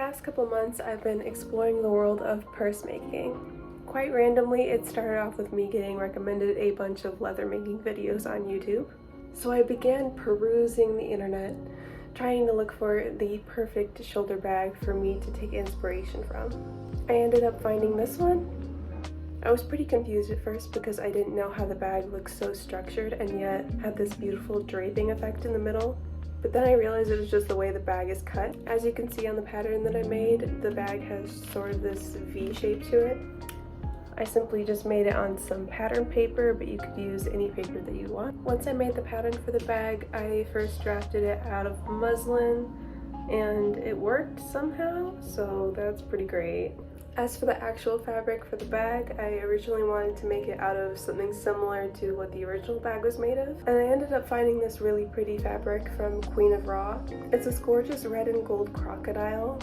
past couple months, I've been exploring the world of purse making. Quite randomly, it started off with me getting recommended a bunch of leather making videos on YouTube. So I began perusing the internet, trying to look for the perfect shoulder bag for me to take inspiration from. I ended up finding this one. I was pretty confused at first because I didn't know how the bag looked so structured and yet had this beautiful draping effect in the middle. But then I realized it was just the way the bag is cut. As you can see on the pattern that I made, the bag has sort of this V shape to it. I simply just made it on some pattern paper, but you could use any paper that you want. Once I made the pattern for the bag, I first drafted it out of muslin, and it worked somehow, so that's pretty great. As for the actual fabric for the bag, I originally wanted to make it out of something similar to what the original bag was made of, and I ended up finding this really pretty fabric from Queen of Raw. It's this gorgeous red and gold crocodile,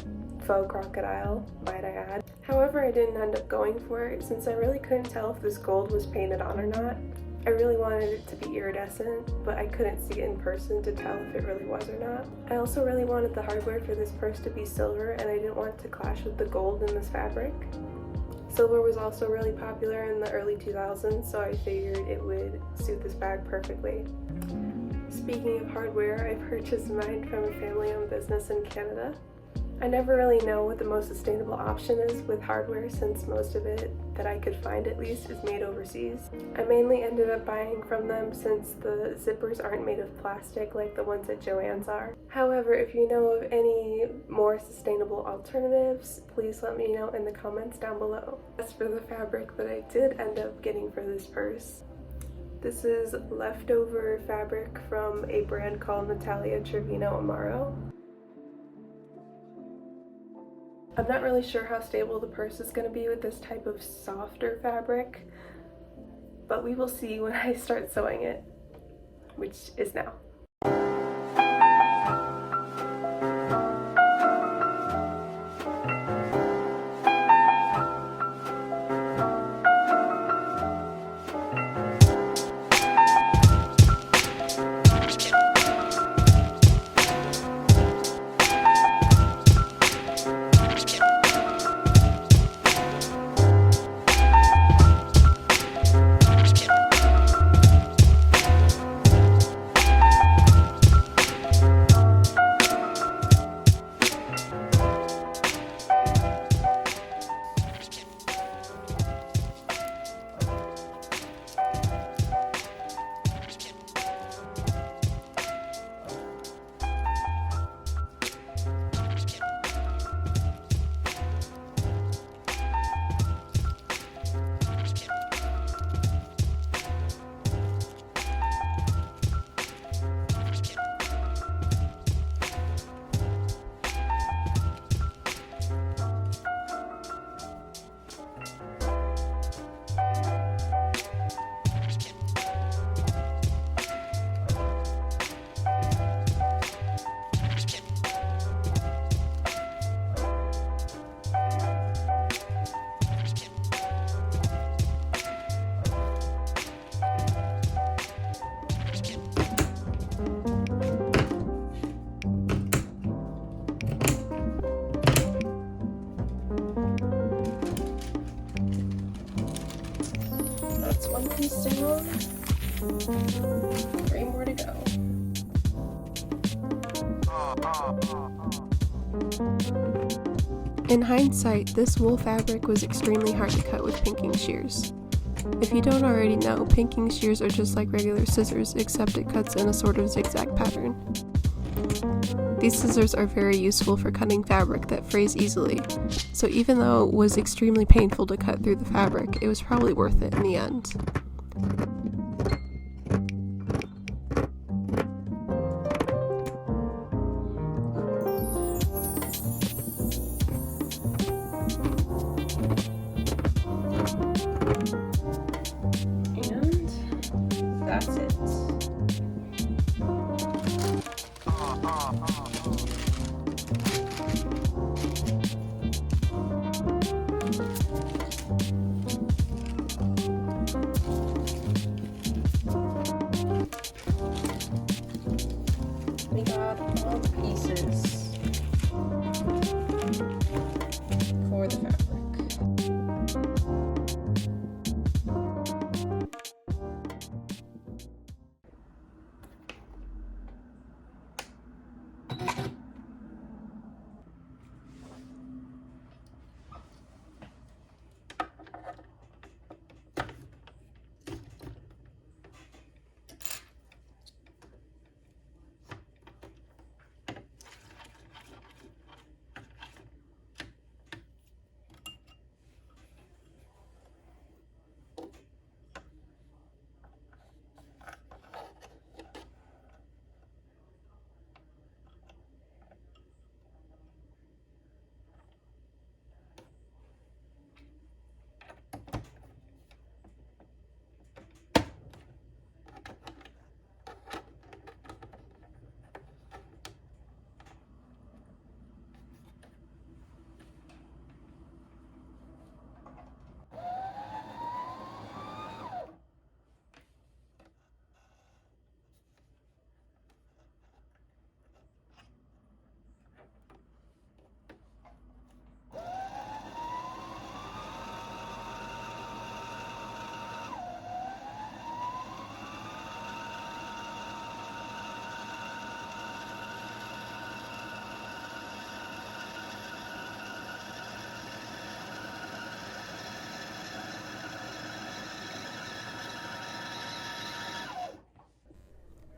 faux crocodile, might I add. However, I didn't end up going for it since I really couldn't tell if this gold was painted on or not. I really wanted it to be iridescent, but I couldn't see it in person to tell if it really was or not. I also really wanted the hardware for this purse to be silver, and I didn't want it to clash with the gold in this fabric. Silver was also really popular in the early 2000s, so I figured it would suit this bag perfectly. Speaking of hardware, I purchased mine from a family-owned business in Canada. I never really know what the most sustainable option is with hardware since most of it, that I could find at least, is made overseas. I mainly ended up buying from them since the zippers aren't made of plastic like the ones at Joann's are. However, if you know of any more sustainable alternatives, please let me know in the comments down below. As for the fabric that I did end up getting for this purse, this is leftover fabric from a brand called Natalia Trevino Amaro. I'm not really sure how stable the purse is going to be with this type of softer fabric, but we will see when I start sewing it, which is now. That's one piece down. 3 more to go. In hindsight, this wool fabric was extremely hard to cut with pinking shears. If you don't already know, pinking shears are just like regular scissors, except it cuts in a sort of zigzag pattern. These scissors are very useful for cutting fabric that frays easily, so even though it was extremely painful to cut through the fabric, it was probably worth it in the end. And that's it. for the fabric.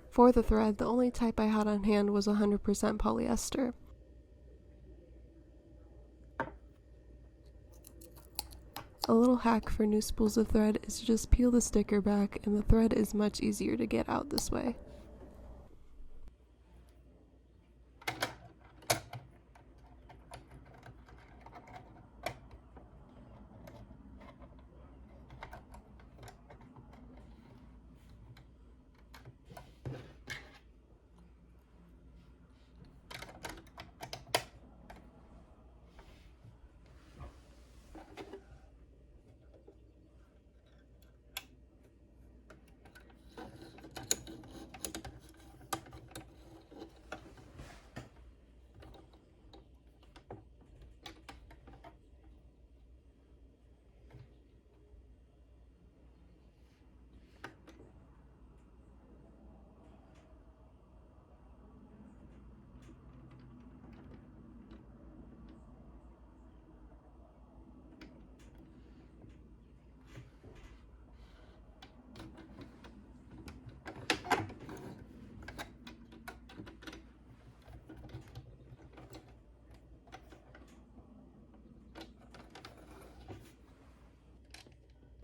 For the thread, the only type I had on hand was 100% polyester. A little hack for new spools of thread is to just peel the sticker back, and the thread is much easier to get out this way.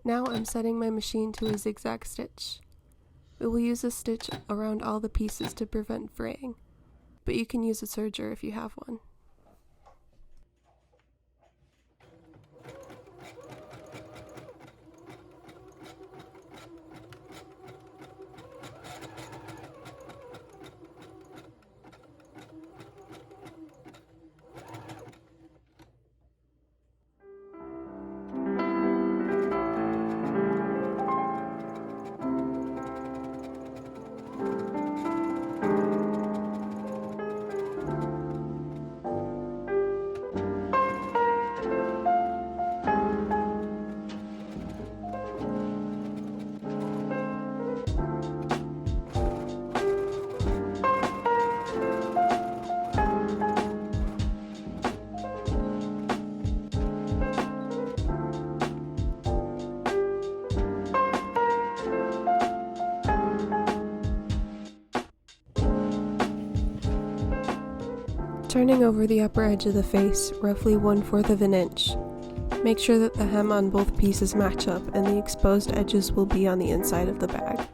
Now I'm setting my machine to a zigzag stitch. We will use a stitch around all the pieces to prevent fraying, but you can use a serger if you have one. Turning over the upper edge of the face, roughly 1/4 of an inch. Make sure that the hem on both pieces match up and the exposed edges will be on the inside of the bag.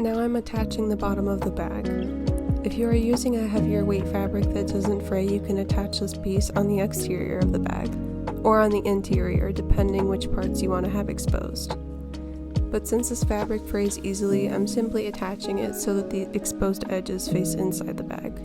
Now I'm attaching the bottom of the bag. If you are using a heavier weight fabric that doesn't fray, you can attach this piece on the exterior of the bag, or on the interior, depending which parts you want to have exposed. But since this fabric frays easily, I'm simply attaching it so that the exposed edges face inside the bag.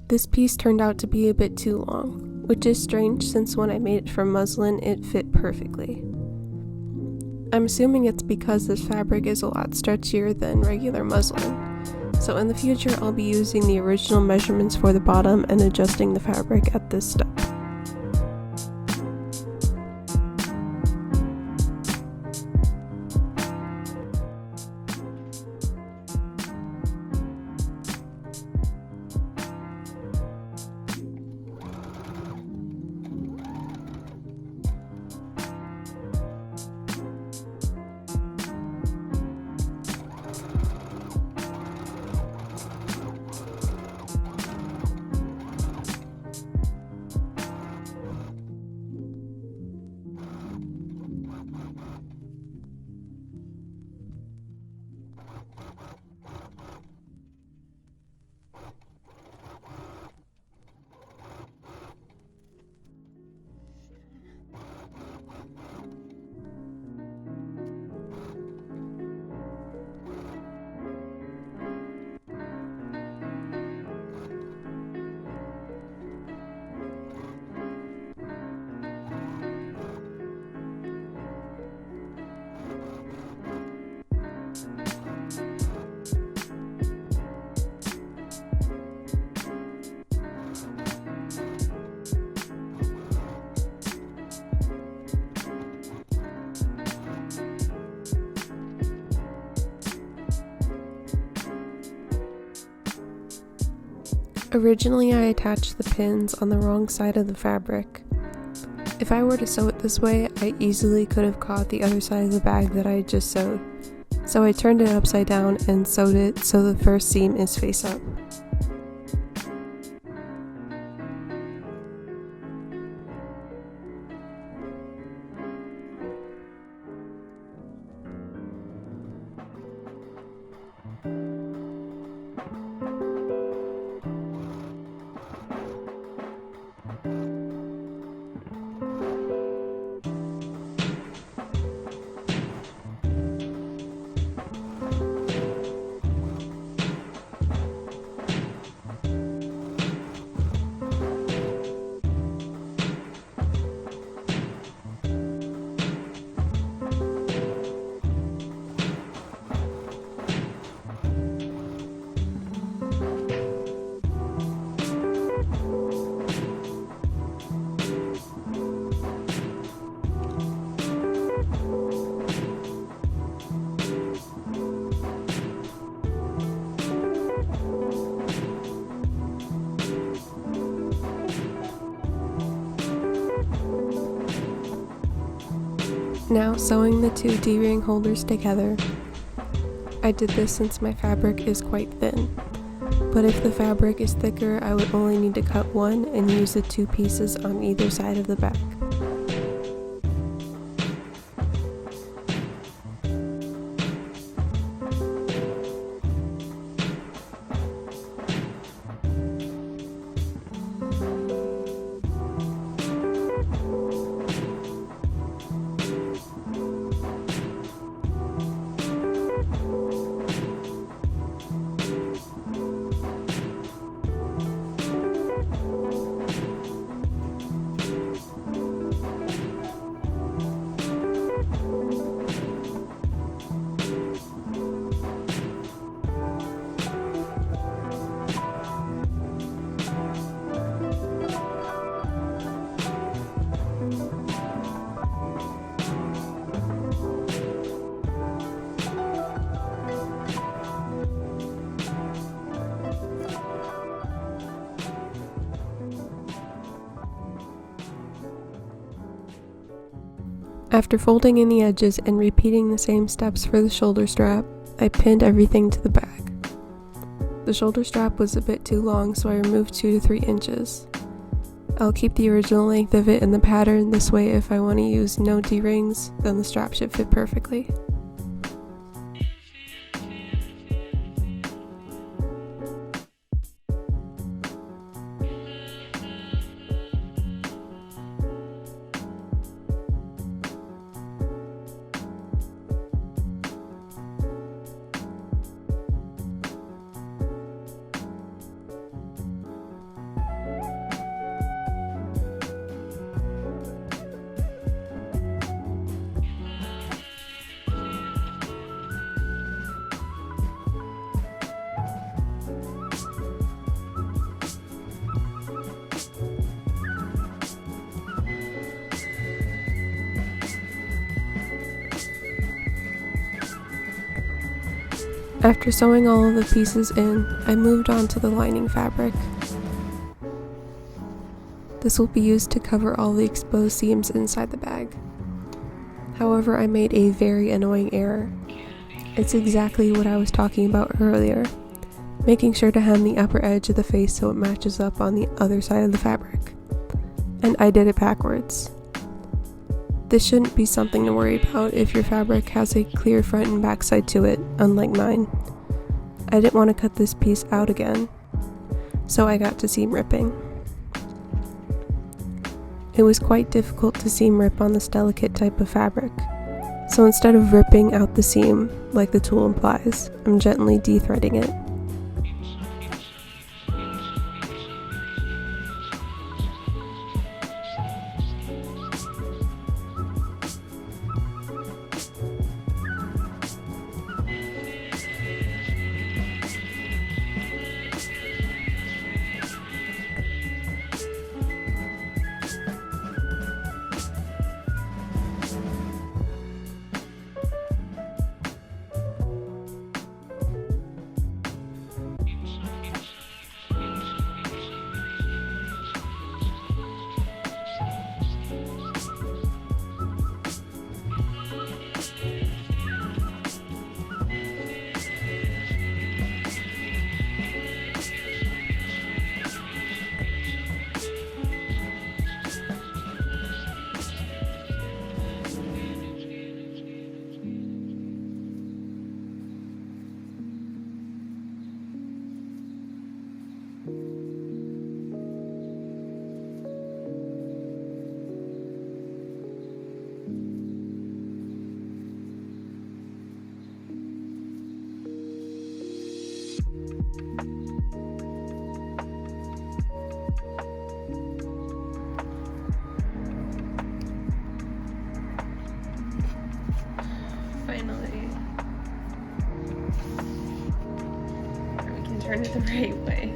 This piece turned out to be a bit too long, which is strange since when I made it from muslin it fit perfectly. I'm assuming it's because this fabric is a lot stretchier than regular muslin, so in the future I'll be using the original measurements for the bottom and adjusting the fabric at this step. Originally, I attached the pins on the wrong side of the fabric. If I were to sew it this way, I easily could have caught the other side of the bag that I had just sewed. So I turned it upside down and sewed it so the first seam is face up. Now sewing the two D-ring holders together. I did this since my fabric is quite thin, but if the fabric is thicker I would only need to cut one and use the two pieces on either side of the back. After folding in the edges and repeating the same steps for the shoulder strap, I pinned everything to the bag. The shoulder strap was a bit too long, so I removed 2 to 3 inches. I'll keep the original length of it in the pattern, this way if I want to use no D-rings, then the strap should fit perfectly. After sewing all of the pieces in, I moved on to the lining fabric. This will be used to cover all the exposed seams inside the bag. However, I made a very annoying error. It's exactly what I was talking about earlier, making sure to hem the upper edge of the face so it matches up on the other side of the fabric. And I did it backwards. This shouldn't be something to worry about if your fabric has a clear front and back side to it, unlike mine. I didn't want to cut this piece out again, so I got to seam ripping. It was quite difficult to seam rip on this delicate type of fabric, so instead of ripping out the seam, like the tool implies, I'm gently de-threading it. Finally. We can turn it the right way.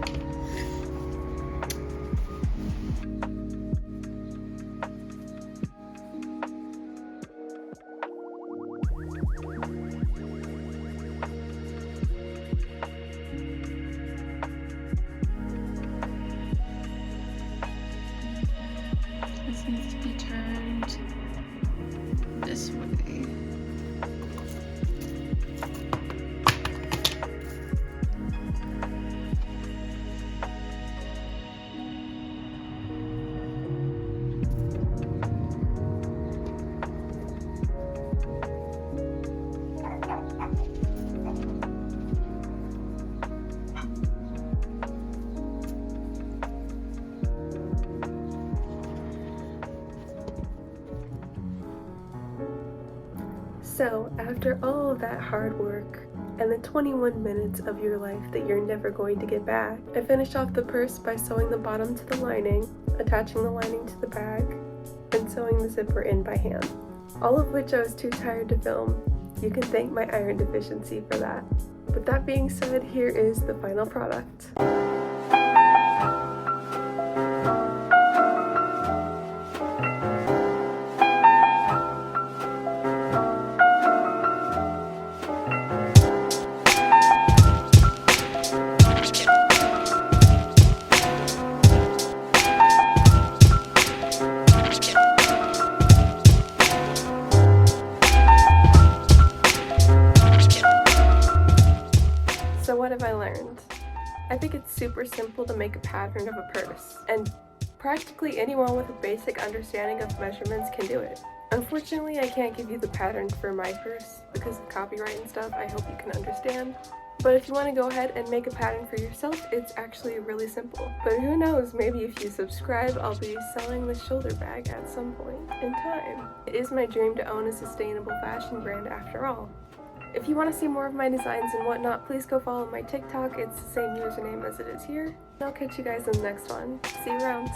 This needs to be turned this way. So, after all of that hard work and the 21 minutes of your life that you're never going to get back, I finished off the purse by sewing the bottom to the lining, attaching the lining to the bag, and sewing the zipper in by hand. All of which I was too tired to film. You can thank my iron deficiency for that. With that being said, here is the final product. think it's super simple to make a pattern of a purse, and practically anyone with a basic understanding of measurements can do it. Unfortunately, I can't give you the pattern for my purse because of copyright and stuff. I hope you can understand. But if you want to go ahead and make a pattern for yourself, it's actually really simple. But who knows, maybe if you subscribe, I'll be selling this shoulder bag at some point in time. It is my dream to own a sustainable fashion brand after all. If you want to see more of my designs and whatnot, please go follow my TikTok. It's the same username as it is here. I'll catch you guys in the next one. See you around.